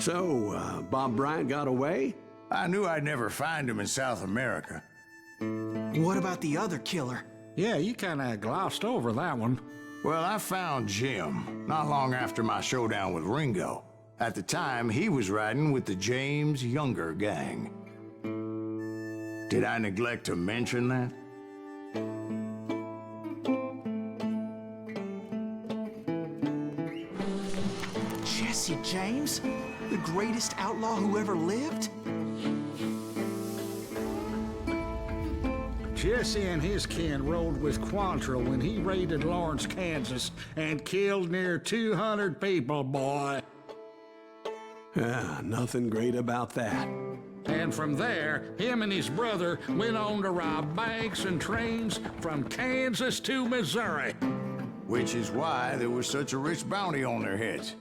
So, Bob Bryant got away? I knew I'd never find him in South America. What about the other killer? Yeah, you kinda glossed over that one. Well, I found Jim not long after my showdown with Ringo. At the time, he was riding with the James Younger gang. Did I neglect to mention that? Jesse James? The greatest outlaw who ever lived? Jesse and his kin rode with Quantrill when he raided Lawrence, Kansas, and killed near 200 people, boy. Nothing great about that. And from there, him and his brother went on to rob banks and trains from Kansas to Missouri. Which is why there was such a rich bounty on their heads.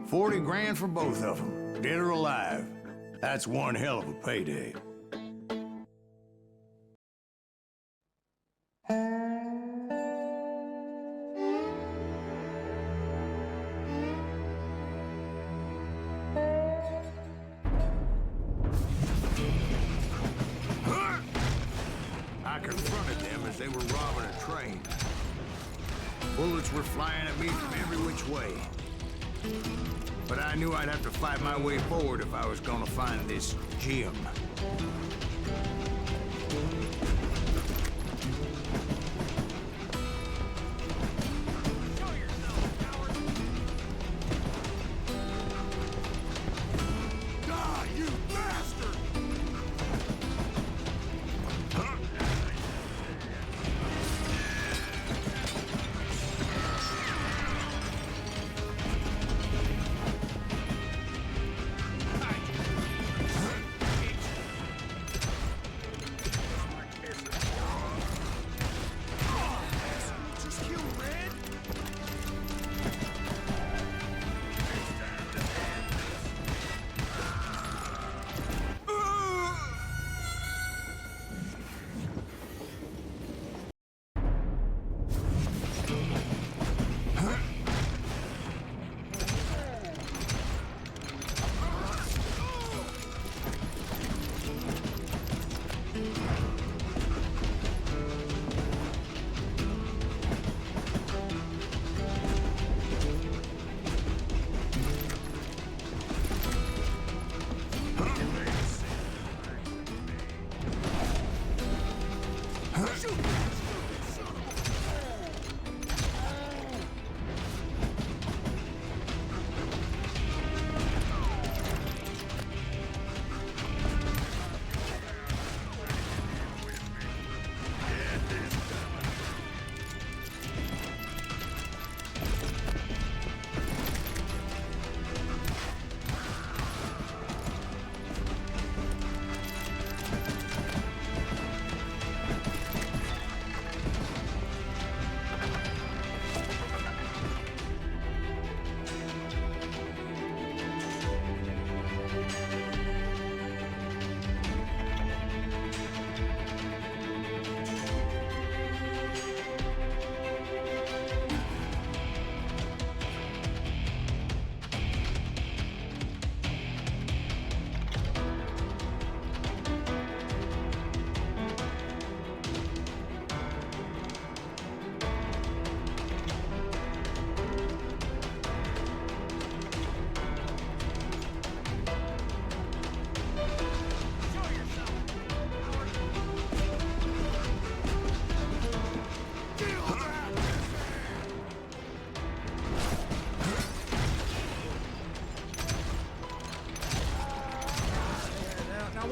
40 grand for both of them, dead or alive. That's one hell of a payday. I confronted them as they were robbing a train. Bullets were flying at me from every which way. But I knew I'd have to fight my way forward if I was gonna find this Jim.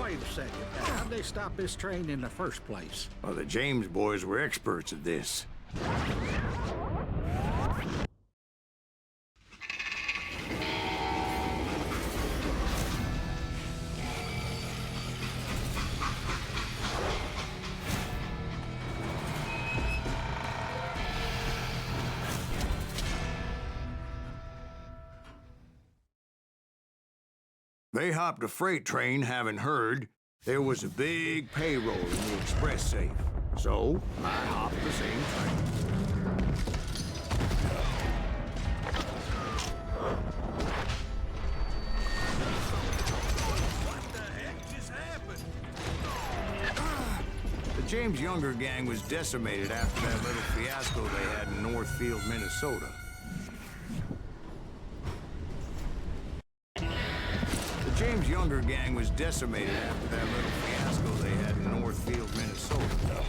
Wait a second. How'd they stop this train in the first place? Well, the James boys were experts at this. They hopped a freight train, having heard there was a big payroll in the express safe. So, I hopped the same train. James Younger gang was decimated after that little fiasco they had in Northfield, Minnesota. The James Younger gang was decimated after that little fiasco they had in Northfield, Minnesota.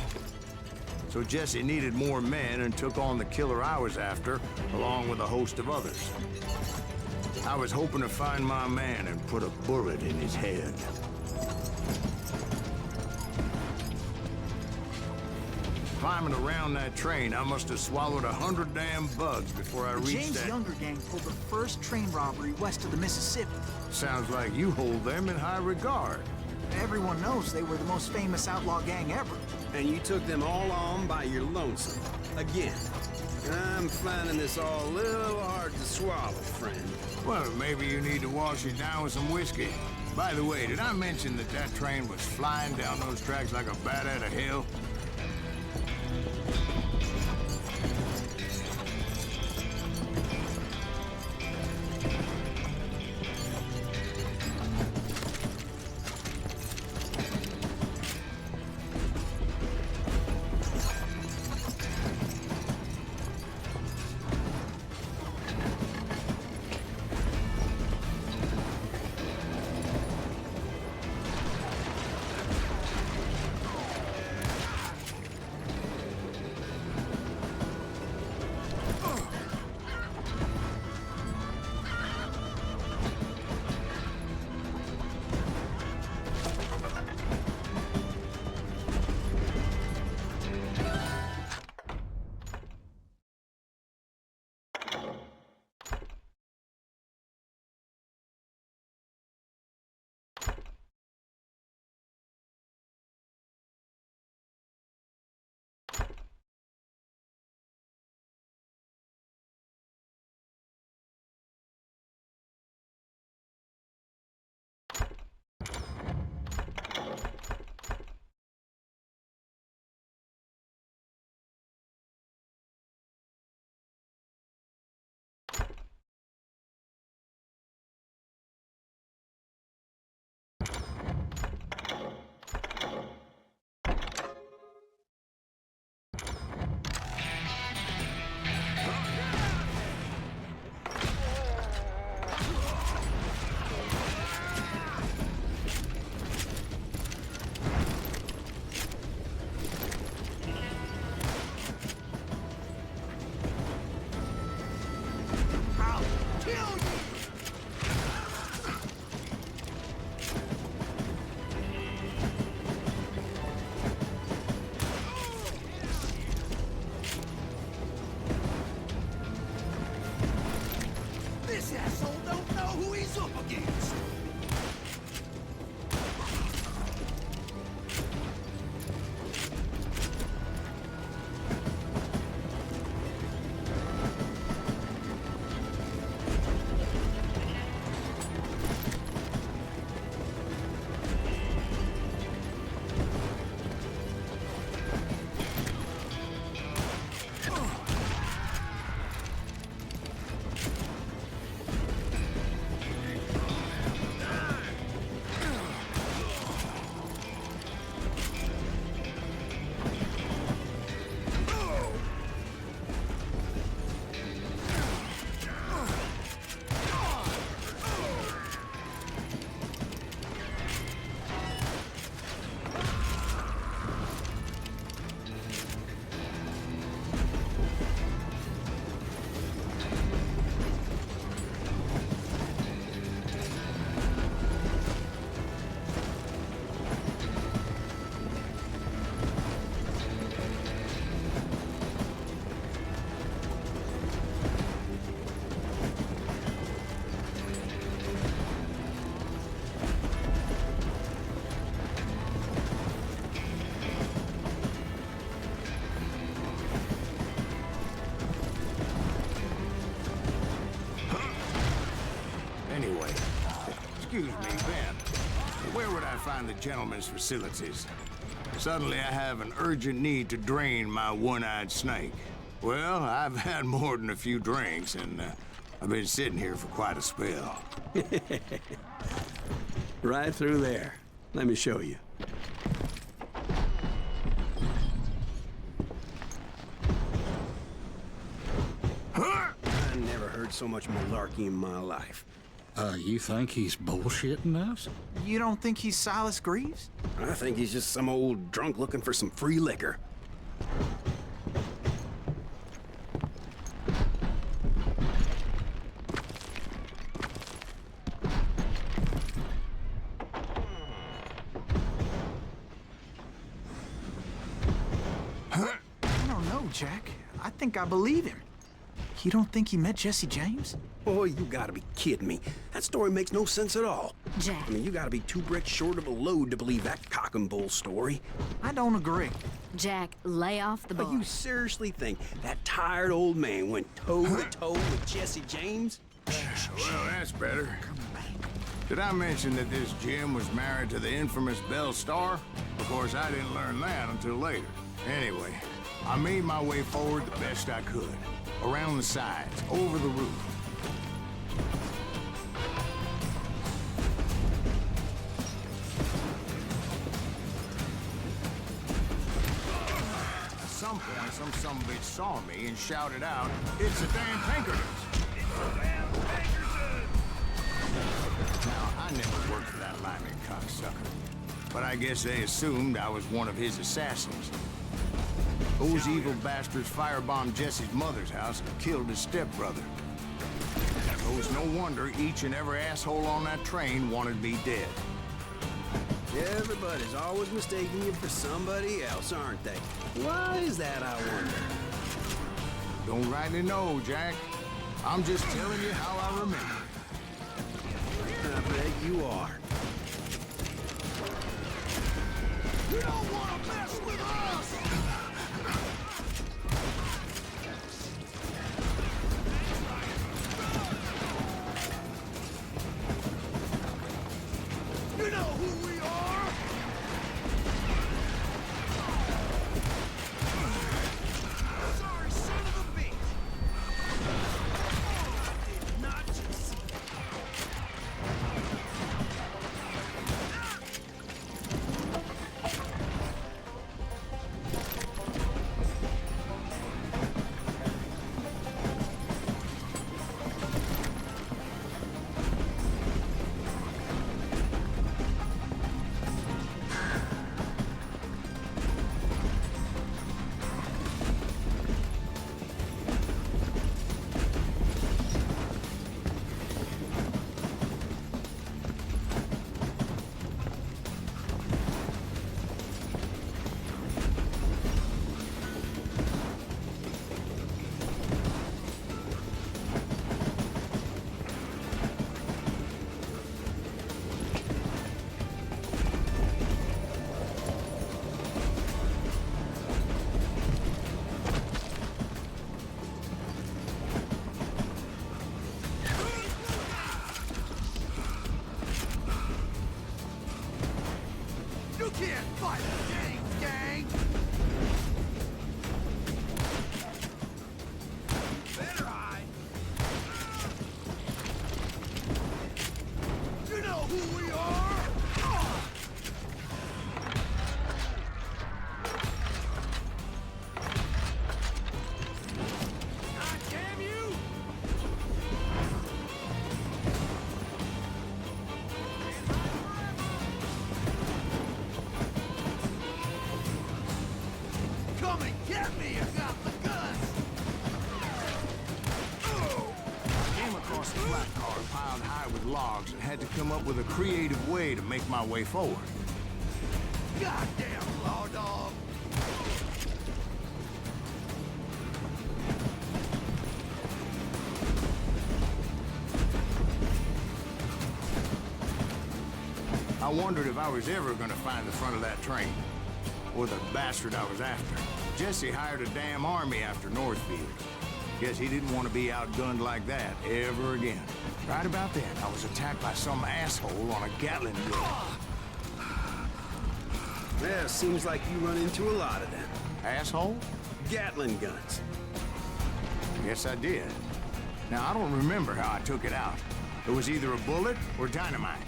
So Jesse needed more men and took on the killer I was after, along with a host of others. I was hoping to find my man and put a bullet in his head. Climbing around that train, I must have swallowed 100 damn bugs before I reached James that... Younger gang pulled the first train robbery west of the Mississippi. Sounds like you hold them in high regard. Everyone knows they were the most famous outlaw gang ever. And you took them all on by your lonesome. Again. I'm finding this all a little hard to swallow, friend. Well, maybe you need to wash it down with some whiskey. By the way, did I mention that that train was flying down those tracks like a bat out of hell? This asshole don't know who he's up against. Excuse me, Ben. Where would I find the gentleman's facilities? Suddenly I have an urgent need to drain my one-eyed snake. Well, I've had more than a few drinks, and I've been sitting here for quite a spell. Right through there. Let me show you. so much malarkey in my life. You think he's bullshitting us? You don't think he's Silas Greaves? I think he's just some old drunk looking for some free liquor. I don't know, Jack. I think I believe him. You don't think he met Jesse James? Oh, you gotta be kidding me. That story makes no sense at all. Jack. I mean, you gotta be 2 bricks short of a load to believe that cock and bull story. I don't agree. Jack, lay off the But bar. you seriously think that tired old man went toe-to-toe with Jesse James? Well, that's better. Did I mention that this Jim was married to the infamous Belle Starr? Of course, I didn't learn that until later. Anyway, I made my way forward the best I could. Around the sides, over the roof. At some point, some sumbitch saw me and shouted out, "It's a damn Pinkertons!" It's a damn Pinkertons! Now, I never worked for that lyman cocksucker, but I guess they assumed I was one of his assassins. Those evil bastards firebombed Jesse's mother's house and killed his stepbrother. So it's no wonder each and every asshole on that train wanted me dead. Everybody's always mistaking you for somebody else, aren't they? Why is that, I wonder? Don't rightly know, Jack. I'm just telling you how I remember. I bet you are. You don't want to mess with us! You know who we are? Sorry, son of a bitch! Not just... You can't fight the James gang! Better hide! You know who we are! God damn you! Come and get me, you got the guts! I came across a flat car piled high with logs and had to come up with a creative way to make my way forward. Goddamn law dog! I wondered if I was ever gonna find the front of that train. Or the bastard I was after. Jesse hired a damn army after Northfield. Guess he didn't want to be outgunned like that ever again. Right about then, I was attacked by some asshole on a Gatling gun. Yeah, seems like you run into a lot of them. Asshole? Gatling guns. Yes, I did. Now, I don't remember how I took it out. It was either a bullet or dynamite.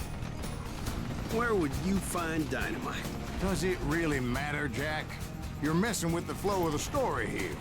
Where would you find dynamite? Does it really matter, Jack? You're messing with the flow of the story here.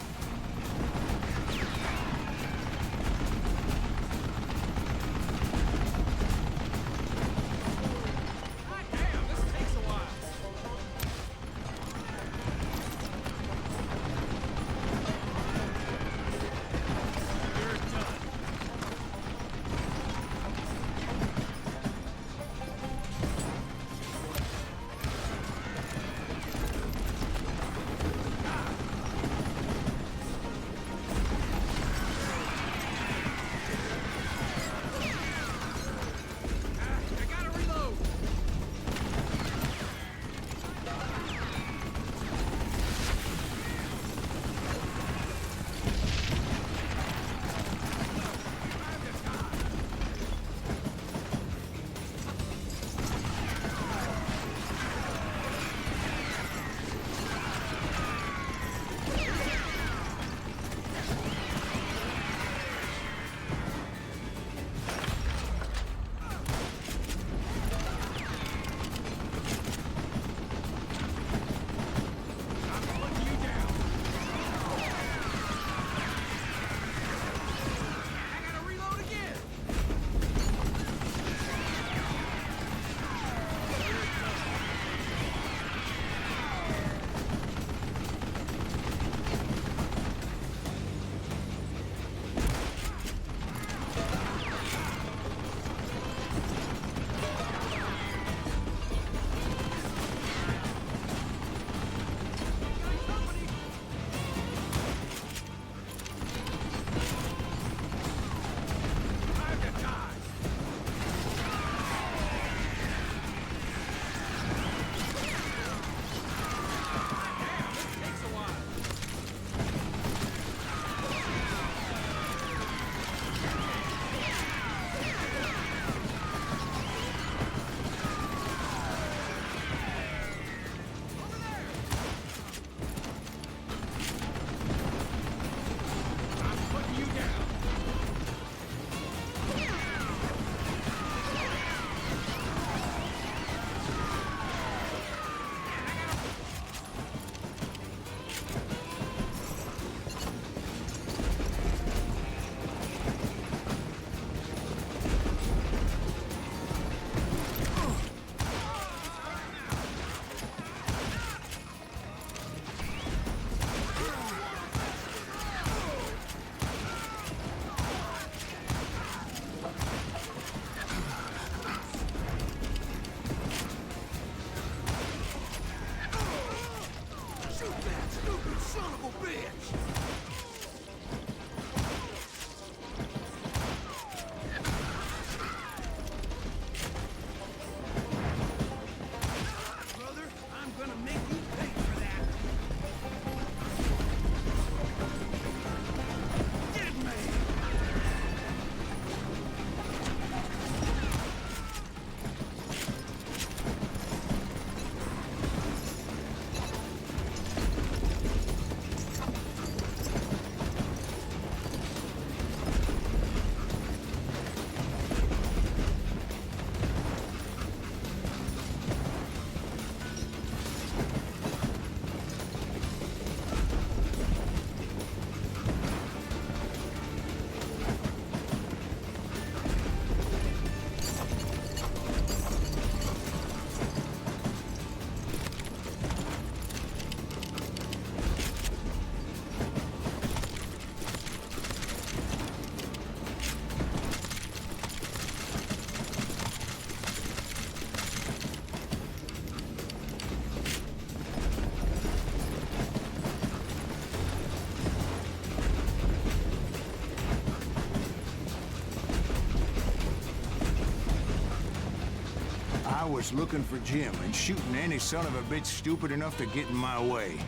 was looking for Jim and shooting any son of a bitch stupid enough to get in my way.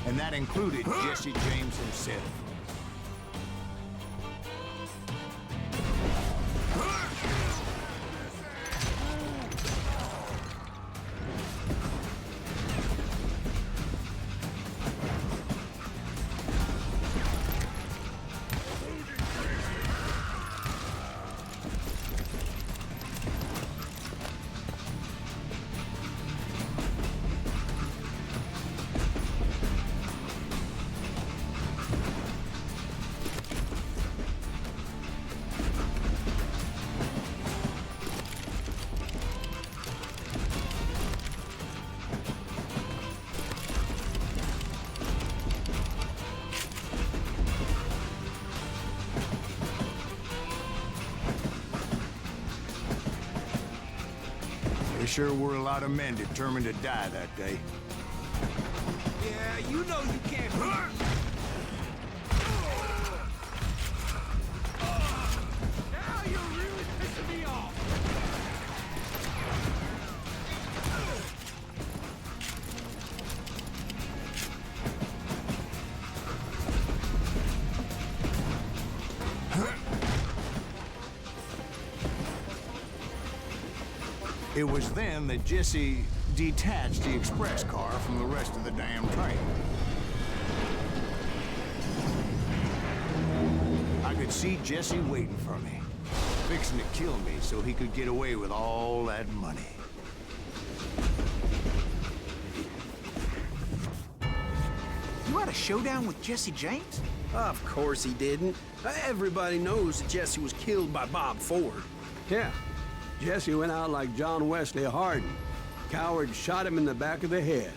And that included Jesse James himself. There sure were a lot of men determined to die that day. Yeah, you know you can't. Now you're really pissing me off. It was then that Jesse detached the express car from the rest of the damn train. I could see Jesse waiting for me, fixing to kill me so he could get away with all that money. You had a showdown with Jesse James? Of course he didn't. Everybody knows that Jesse was killed by Bob Ford. Yeah. Jesse went out like John Wesley Hardin. Coward shot him in the back of the head.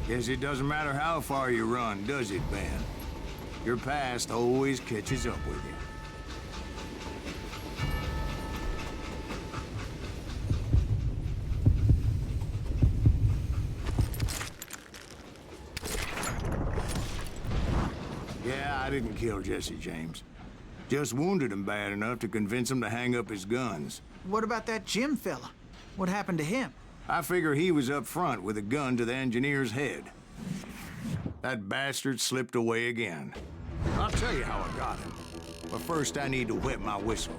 Guess it doesn't matter how far you run, does it, Ben? Your past always catches up with you. Yeah, I didn't kill Jesse James. Just wounded him bad enough to convince him to hang up his guns. What about that Jim fella? What happened to him? I figure he was up front with a gun to the engineer's head. That bastard slipped away again. I'll tell you how I got him. But first I need to wet my whistle.